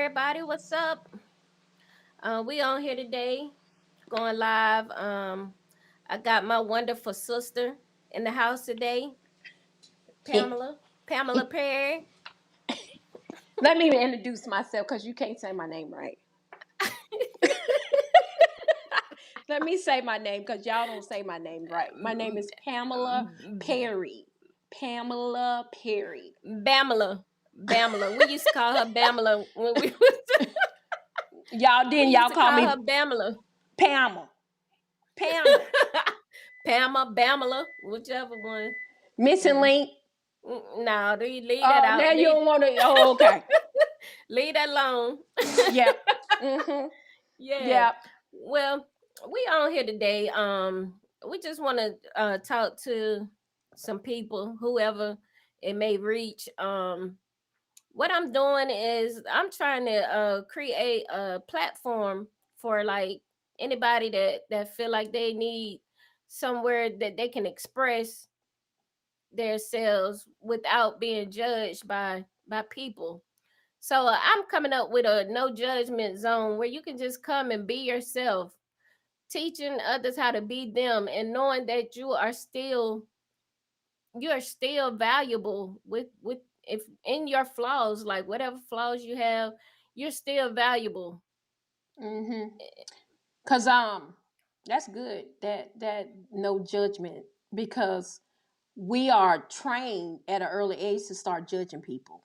Everybody, what's up? We on here today, going live. I got my wonderful sister in the house today, Pamela. Pamela Perry. Let me introduce myself because you can't say my name right. Let me say my name because y'all don't say my name right. My name is Pamela Perry. Pamela Perry. Bamela. Bamela. We used to call her Bamela when we was we used Y'all to call call her me Bamela. Pamela. Pamela. Pamela, Bamela, whichever one. Missing Mm. link. No, do you leave that Oh, now out? you don't want to. Oh, okay. Leave that alone. Yep. Mm-hmm. Yeah. Yep. Well, we on here today. We just want to talk to some people, whoever it may reach. What I'm doing is I'm trying to create a platform for like anybody that feel like they need somewhere that they can express themselves without being judged by people. So I'm coming up with a no judgment zone where you can just come and be yourself, teaching others how to be them and knowing that you are still valuable with if in your flaws, like whatever flaws you have, you're still valuable. Mm-hmm. Cause that's good. That no judgment because we are trained at an early age to start judging people,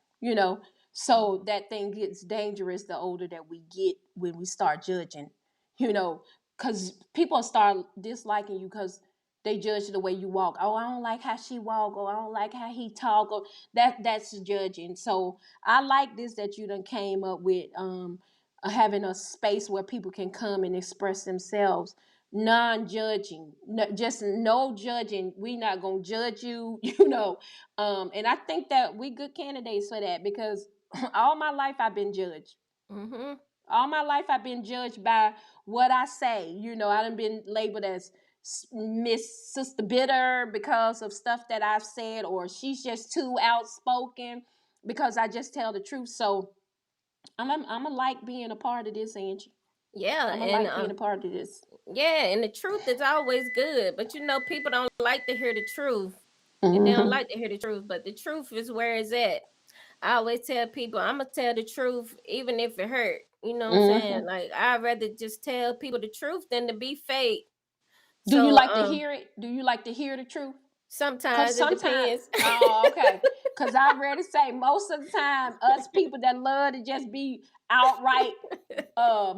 so that thing gets dangerous the older that we get when we start judging, you know because people start disliking you because they judge the way you walk. Oh, I don't like how she walk, or I don't like how he talk, or that's judging. So I like this that you done came up with, having a space where people can come and express themselves, non-judging, no, just no judging. We not gonna judge you. And I think that we good candidates for that because all my life I've been judged. Mm-hmm. All my life I've been judged by what I say. I done been labeled as Miss Sister Bitter because of stuff that I've said, or she's just too outspoken because I just tell the truth. So I'm a like being a part of this, Angie. Yeah, I'm a and like being a part of this. yeah, and the truth is always good, but people don't like to hear the truth. They don't Mm-hmm. like to hear the truth, but the truth is where it's at. I always tell people I'm gonna tell the truth even if it hurt. You know what I'm saying? Mm-hmm. Like I'd rather just tell people the truth than to be fake. Do you So like to hear it? Do you like to hear the truth? Cause sometimes it sometimes, depends. oh, okay. Cause I ready to say most of the time, us people that love to just be outright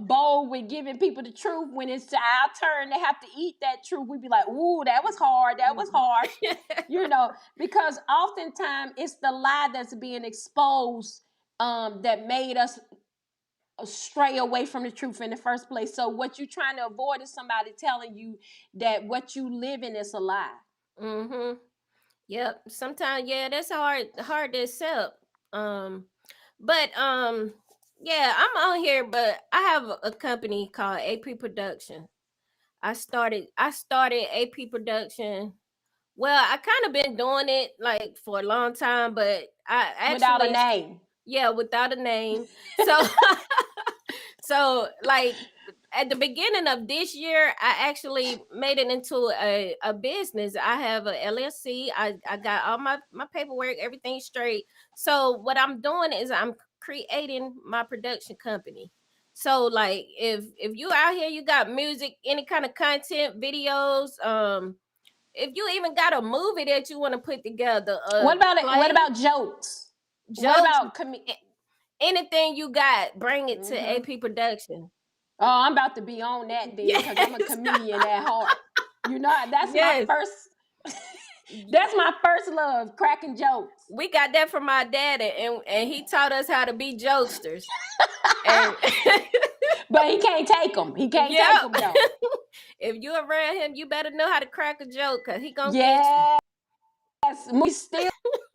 bold with giving people the truth, when it's our turn to have to eat that truth, we be like, "Ooh, that was hard. That was harsh." Because oftentimes it's the lie that's being exposed, that made us stray away from the truth in the first place. So what you're trying to avoid is somebody telling you that what you live in is a lie. Mm-hmm. Yep. Sometimes, yeah, that's hard to accept. Um, but yeah, I'm on here, but I have a company called AP Production. I started AP Production. Well, I kind of been doing it like for a long time, but I Without a actually, name. yeah, without a name. So so like at the beginning of this year, I actually made it into a business. I have a LLC. I got all my paperwork, everything straight. So what I'm doing is I'm creating my production company. So like if you out here, you got music, any kind of content, videos, if you even got a movie that you want to put together, What about it? What play, about jokes? What jokes, about anything you got, bring it to Mm-hmm. AP Production. Oh, I'm about to be on that then because I'm a Yes. comedian at heart. That's my Yes. first. That's my first love, cracking jokes. We got that from my daddy, and he taught us how to be jokesters. And But he can't take them. He can't take yep. them though. If you around him, you better know how to crack a joke, cause he gonna get you. Yes, we still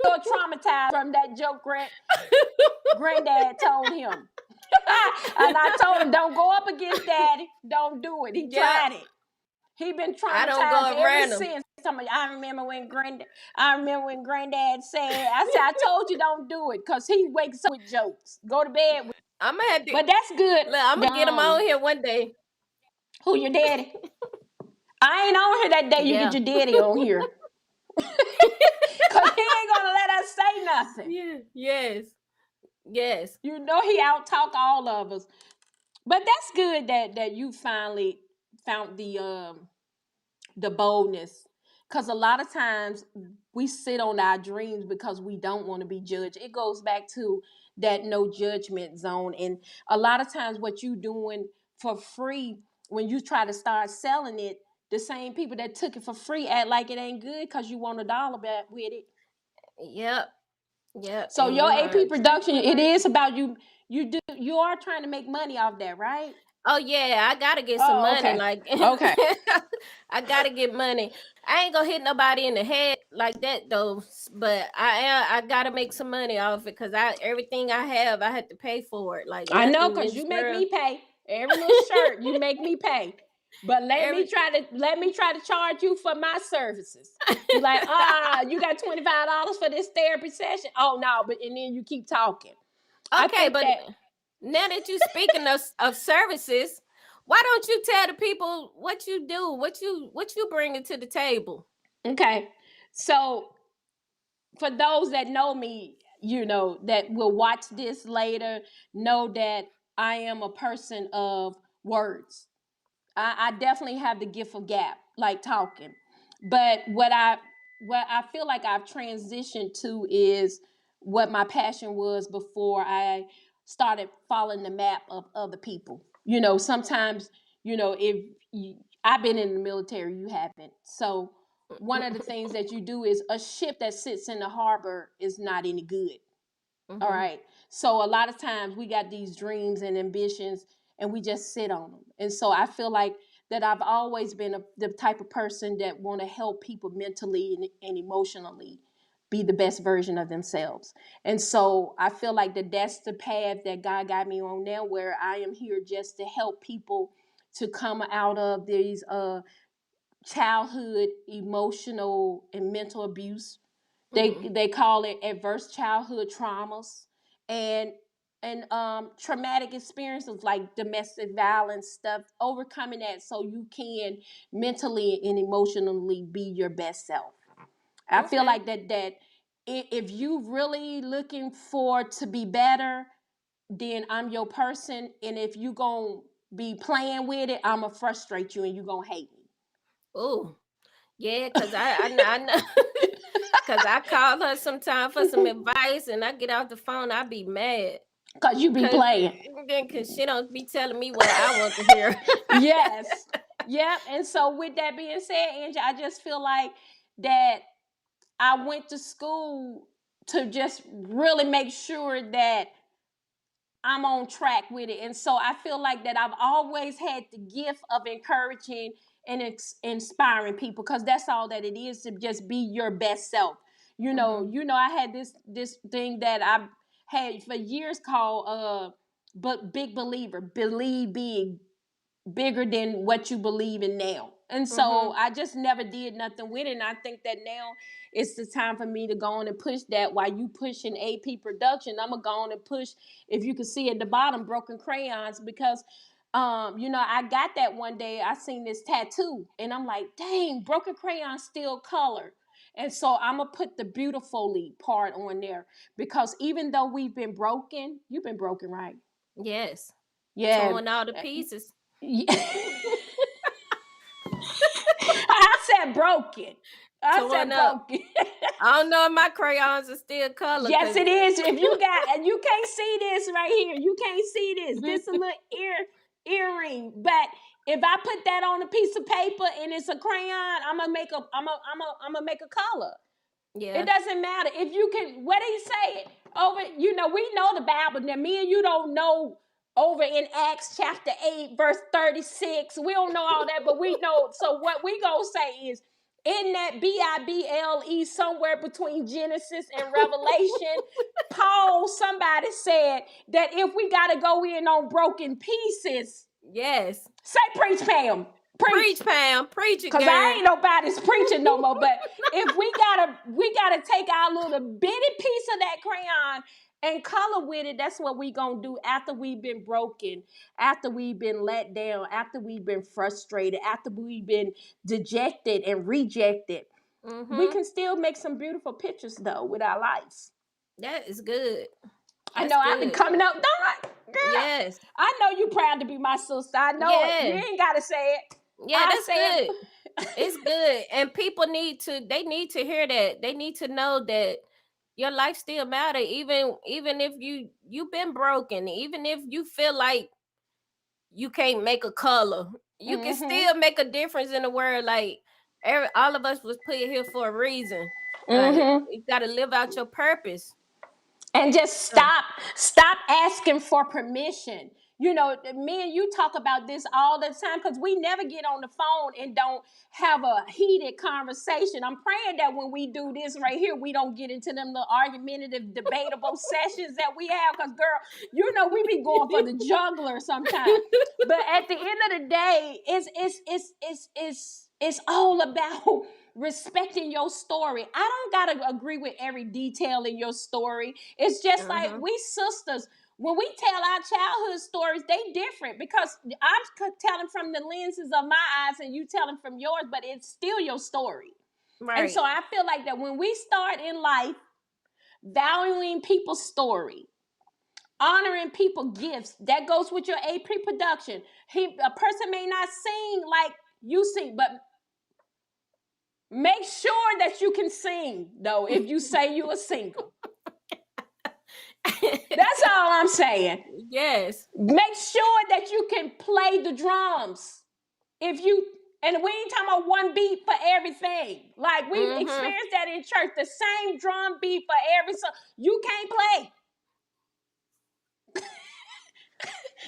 traumatized from that joke granddad told him. And I told him, don't go up against daddy. Don't do it. He Yep. tried it. He been I don't traumatized go ever around him. since. I remember when granddad said, I told you don't do it, because he wakes up with jokes. Go to bed with I'm gonna have to But that's good. look. I'm gonna get them on here one day. Who your daddy? I ain't on here that day you get Yeah. your daddy on here. Cause he ain't gonna let us say nothing. Yeah. Yes. Yes. You know he out talk all of us. But that's good that you finally found the boldness. Because a lot of times we sit on our dreams because we don't want to be judged. It goes back to that no judgment zone. And a lot of times what you doing for free, when you try to start selling it, the same people that took it for free act like it ain't good because you want $1 back with it. Yep. Yep. So And your them AP are production, it is about you. You are trying to make money off that, right? oh yeah, I gotta get some Oh, money. okay. Like Okay. I gotta get money. I ain't gonna hit nobody in the head like that though. But I gotta make some money off it because I everything I have I had to pay for it. Like I know, nothing in cause you this make world. me pay every little shirt. You make me pay, but Every let me try to charge you for my services. You like you got $25 for this therapy session. Oh no, but and then you keep talking. I okay, think but that now that you speaking of services, why don't you tell the people what you do, what you bringing to the table? okay. So for those that know me, you know, that will watch this later, know that I am a person of words. I definitely have the gift of gap, like talking. But what I feel like I've transitioned to is what my passion was before I started following the map of other people. You know, sometimes, you know, if you, I've been in the military, you haven't. So one of the things that you do is a ship that sits in the harbor is not any good. All Mm-hmm. right. So a lot of times we got these dreams and ambitions and we just sit on them. And so I feel like that I've always been the type of person that want to help people mentally and emotionally be the best version of themselves. And so I feel like that's the path that God got me on now, where I am here just to help people to come out of these childhood emotional and mental abuse. Mm-hmm. They call it adverse childhood traumas and traumatic experiences like domestic violence stuff, overcoming that so you can mentally and emotionally be your best self. I feel Okay. like that if you really looking for to be better, then I'm your person. And if you gonna be playing with it, I'ma frustrate you and you gonna hate me. Oh, yeah, cause I know, cause I call her sometime for some advice, and I get off the phone, I be mad, Cause you be cause playing. then cause she don't be telling me what I want to hear. Yes. Yep. And so with that being said, Angie, I just feel like that I went to school to just really make sure that I'm on track with it. And so I feel like that I've always had the gift of encouraging and inspiring people because that's all that it is, to just be your best self. Mm-hmm. I had this thing that I had for years called but big believer, believe big, bigger than what you believe in now. And so Mm-hmm. I just never did nothing with it. And I think that now it's the time for me to go on and push that. While you pushing AP production, I'm gonna go on and push, if you can see at the bottom, broken crayons, because I got that one day. I seen this tattoo and I'm like, dang, broken crayons still color. And so I'm gonna put the beautifully part on there because even though we've been broken, you've been broken, right? Yes, Yeah. torn all the pieces, I said broken. I torn said up. broken. I don't know if my crayons are still color, Yes, cause it is. If you got, and you can't see this right here, you can't see this. This a little earring, but if I put that on a piece of paper and it's a crayon, I'm gonna make a color. It yeah, doesn't matter if you can. What did he say over? We know the Bible. Now, me and you don't know over in Acts chapter 8, verse 36. We don't know all that, but we know. So what we gonna say is in that Bible somewhere between Genesis and Revelation, Paul, somebody said that if we gotta go in on broken pieces, yes. say preach, Pam, preach. Preach, Pam, preach it, Cause I girl. ain't nobody's preaching no more. But if we gotta take our little bitty piece of that crayon and color with it. That's what we gonna do after we've been broken, after we've been let down, after we've been frustrated, after we've been dejected and rejected. We Mm-hmm. can still make some beautiful pictures though with our lives. That is good. I That's know I've been good. coming up, don't I, girl? Yes. I know you proud to be my sister. I know it. You Yeah. ain't gotta say it. Yeah, I that's say good. it. It's good. And people they need to hear that. They need to know that your life still matter, even if you've been broken, even if you feel like you can't make a color, you can Mm-hmm. still make a difference in the world. Like all of us was put here for a reason. Like Mm-hmm. you got to live out your purpose. And just Uh, stop asking for permission. You know, me and you talk about this all the time because we never get on the phone and don't have a heated conversation. I'm praying that when we do this right here, we don't get into them little argumentative, debatable sessions that we have. Because, girl, you know, we be going for the juggler sometimes. But at the end of the day, it's all about respecting your story. I don't gotta agree with every detail in your story. It's just like uh-huh. we sisters. When we tell our childhood stories, they different because I'm telling from the lenses of my eyes and you telling from yours, but it's still your story. And Right. so I feel like that when we start in life valuing people's story, honoring people gifts, that goes with your AP production. A person may not sing like you sing, but make sure that you can sing, though, if you say you are single. That's all I'm saying. Yes. Make sure that you can play the drums. If you, and we ain't talking about one beat for everything. Like we've Mm-hmm. experienced that in church, the same drum beat for every song. You can't play.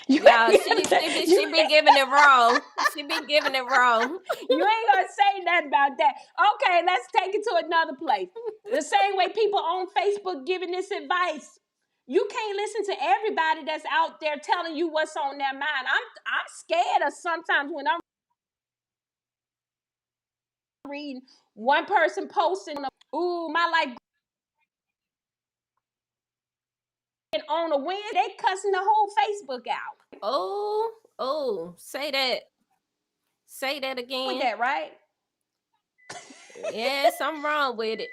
You Y'all, ain't, she be giving it wrong. She be giving it wrong. you ain't gonna say nothing about that. Okay, let's take it to another place. The same way people on Facebook giving this advice. You can't listen to everybody that's out there telling you what's on their mind. I'm scared of sometimes when I'm reading one person posting, ooh, my life on a win, they cussing the whole Facebook out. Oh, oh, say that. Say that With again. that, right? Yeah, something wrong with it.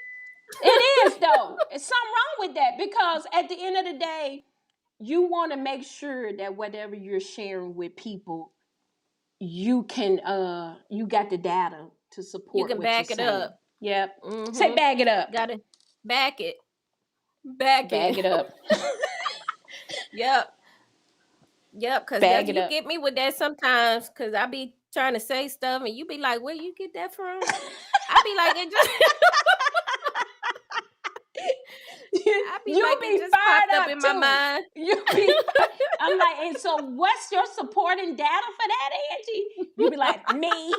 It is though. It's something wrong with that because at the end of the day, you want to make sure that whatever you're sharing with people, you got the data to You support can what you're back it up. saying. Yep. Say Mm-hmm. bag it up. Gotta back it. Back Bag it. it up. Yep. Yep. Cause Bag it you up. get me with that sometimes. Cause I be trying to say stuff and you be like, where you get that from? I be like, it just I be You like, it be just popped fired up up in my too. mind. You be I'm like, and so what's your supporting data for that, Angie? You be like, me.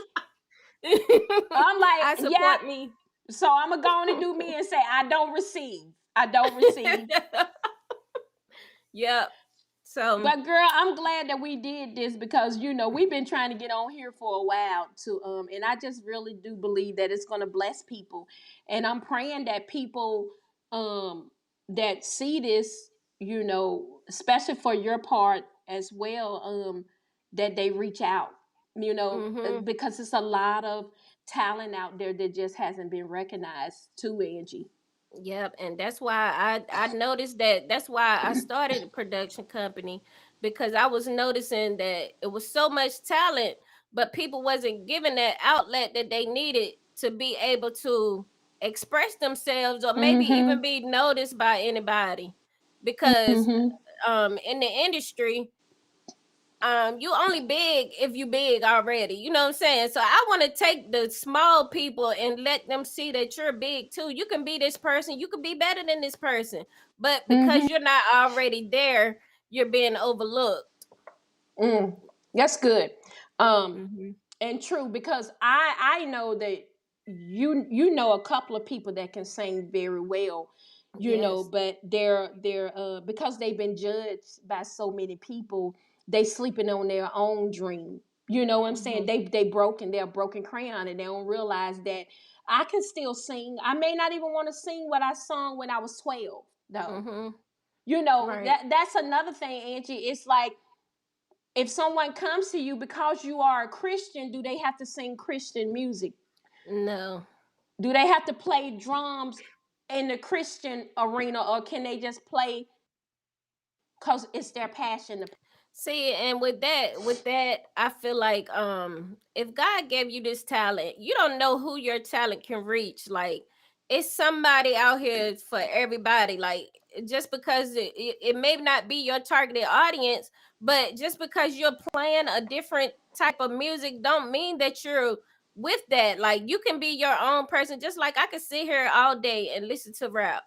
I'm like, I yep. support me. So I'm gonna go on and do me and say, I don't receive. I don't receive. Yep. So But girl, I'm glad that we did this because you know we've been trying to get on here for a while to and I just really do believe that it's gonna bless people. And I'm praying that people that see this, you know, especially for your part as well, that they reach out, you know, mm-hmm. because it's a lot of talent out there that just hasn't been recognized too, Angie. Yep, and that's why I noticed that. That's why I started a production company because I was noticing that it was so much talent, but people wasn't given that outlet that they needed to be able to express themselves or maybe Mm-hmm. even be noticed by anybody. Because Mm-hmm. in the industry, you only big if you big already, you know what I'm saying? So I want to take the small people and let them see that you're big too. You can be this person, you can be better than this person, but Mm-hmm. because you're not already there, you're being overlooked. Mm, that's good. Um, Hmm. and true because I know that you know a couple of people that can sing very well, you know, Yes. but they're because they've been judged by so many people, they sleeping on their own dream. You know what I'm saying? Hmm. They're a broken crayon and they don't realize that I can still sing. I may not even want to sing what I sung when I was 12, though. Hmm. Right. That's another thing, Angie. It's like, if someone comes to you because you are a Christian, do they have to sing Christian music? No. Do they have to play drums in the Christian arena, or can they just play because it's their passion? See, and with that, I feel like if God gave you this talent, you don't know who your talent can reach. Like, it's somebody out here for everybody. Like, just because it may not be your targeted audience, but just because you're playing a different type of music don't mean that you're with that. Like, you can be your own person. Just like I could sit here all day and listen to rap.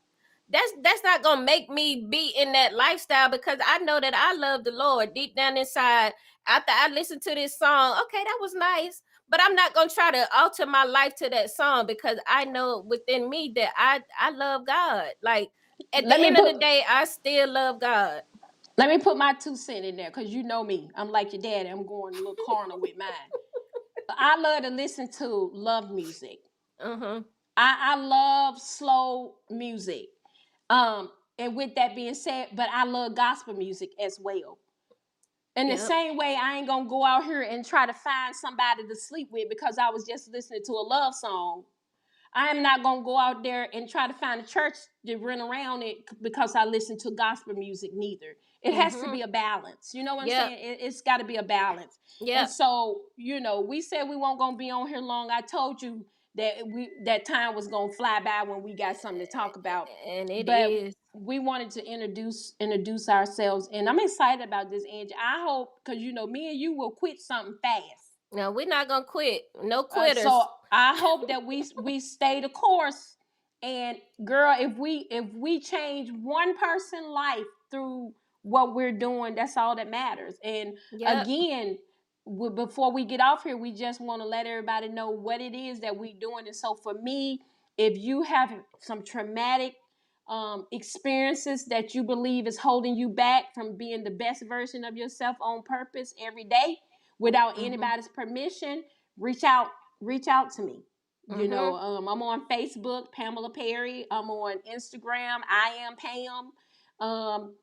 That's not gonna make me be in that lifestyle, because I know that I love the Lord deep down inside. After I listen to this song, okay, that was nice, but I'm not gonna try to alter my life to that song, because I know within me that I love God. Like, at the Let me end of put the day, I still love God. let me put my 2 cents in there, because you know me. I'm like your daddy. I'm going a little corner with mine. I love to listen to love music. Uh-huh. I love slow music. Um, and with that being said, but I love gospel music as well. In the Yep. same way, I ain't gonna go out here and try to find somebody to sleep with because I was just listening to a love song. I am not gonna go out there and try to find a church to run around it because I listen to gospel music neither. It has to Mm-hmm. be a balance. You know what I'm Yep. saying? It's got to be a balance. And Yep. so, we said we weren't gonna be on here long. I told you that time was gonna fly by when we got something to talk about. And it But is. we wanted to introduce ourselves, and I'm excited about this, Angie. I hope, because me and you will quit something fast. No, we're not gonna quit. No So quitters. I hope that we stay the course. And girl, if we change one person's life through what we're doing, that's all that matters. And Yep. again, before we get off here, we just want to let everybody know what it is that we're doing. And so for me, if you have some traumatic experiences that you believe is holding you back from being the best version of yourself on purpose every day without Mm-hmm. anybody's permission, reach out to me. Mm-hmm. I'm on Facebook, Pamela Perry. I'm on Instagram, I am Pam. Um,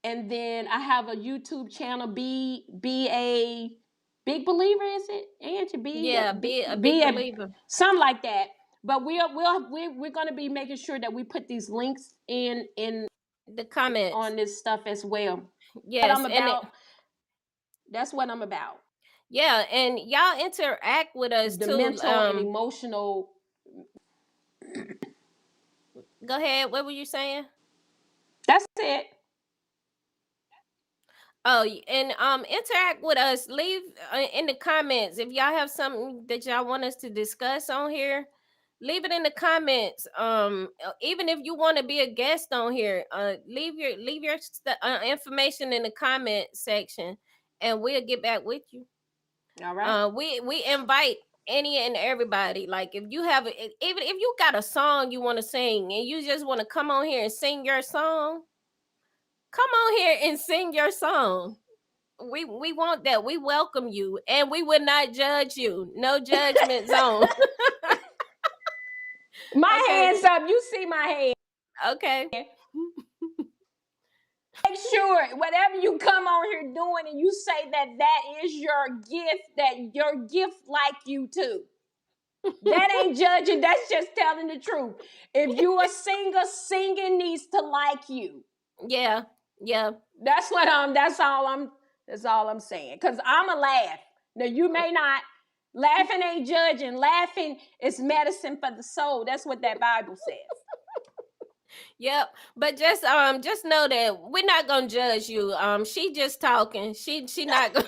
and then I have a YouTube channel, be a big believer. Is it Angie? Yeah, be a big Be a believer. something like that. But we're going to be making sure that we put these links in The comments. on this stuff as well. But Yes, I'm and about That's what I'm about. yeah, and y'all interact with us The too. mental and emotional. Go ahead. What were you saying? That's it. Oh, and interact with us. Leave in the comments if y'all have something that y'all want us to discuss on here. Leave it in the comments. Even if you want to be a guest on here, leave your information in the comment section, and we'll get back with you. All right. We invite any and everybody. Like, if you have even if you got a song you want to sing and you just want to come on here and sing your song, come on here and sing your song. We want that. We welcome you, and we will not judge you. No judgment zone. My Okay. hands up. You see my hand. Okay. Make sure whatever you come on here doing and you say that is your gift, that your gift like you too. That ain't judging. That's just telling the truth. If you a singer, singing needs to like you. Yeah. Yeah. That's what I'm. That's all I'm saying. Cause I'm a laugh. Now you may not. Laughing ain't judging. Laughing is medicine for the soul. That's what that Bible says. Yep. But just know that we're not gonna judge you. She just talking. She not gonna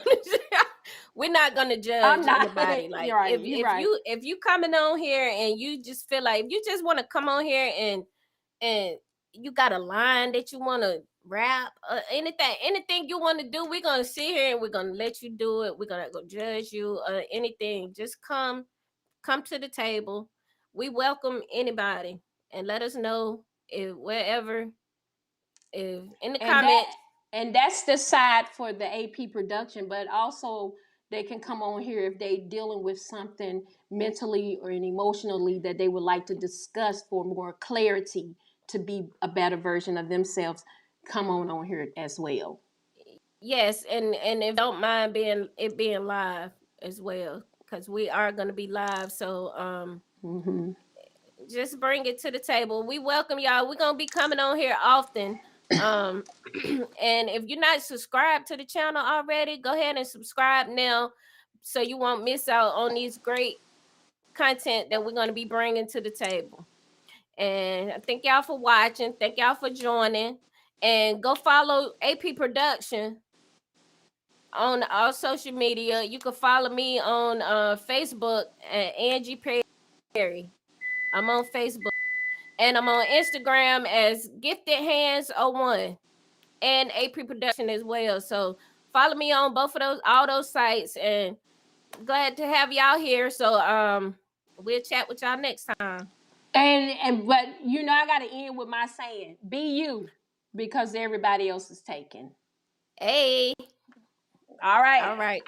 we're not gonna I'm judge not. anybody. You're Like, right. if You're if right. you if you coming on here and you just feel like, if you just want to come on here and you got a line that you want to rap, anything you want to do, we're gonna sit here and we're gonna let you do it. We're gonna go judge you, anything. Just come to the table. We welcome anybody, and let us know if wherever, if in the and that comments. and that's the side for the AP production, but also they can come on here if they dealing with something mentally or emotionally that they would like to discuss for more clarity to be a better version of themselves. come on here as well. Yes, and if you don't mind being live as well, because we are gonna be live. So Mm-hmm. just bring it to the table. We welcome y'all. We're gonna be coming on here often. Um and if you're not subscribed to the channel already, go ahead and subscribe now so you won't miss out on these great content that we're going to be bringing to the table. And I thank y'all for watching. Thank y'all for joining. And go follow AP Production on all social media. You can follow me on Facebook at Angie Perry. I'm on Facebook. And I'm on Instagram as Gifted Hands 01 and AP Production as well. So follow me on both of those, all those sites. And glad to have y'all here. So we'll chat with y'all next time. And but I got to end with my saying: be you, because everybody else is taken. Hey, All right. all right.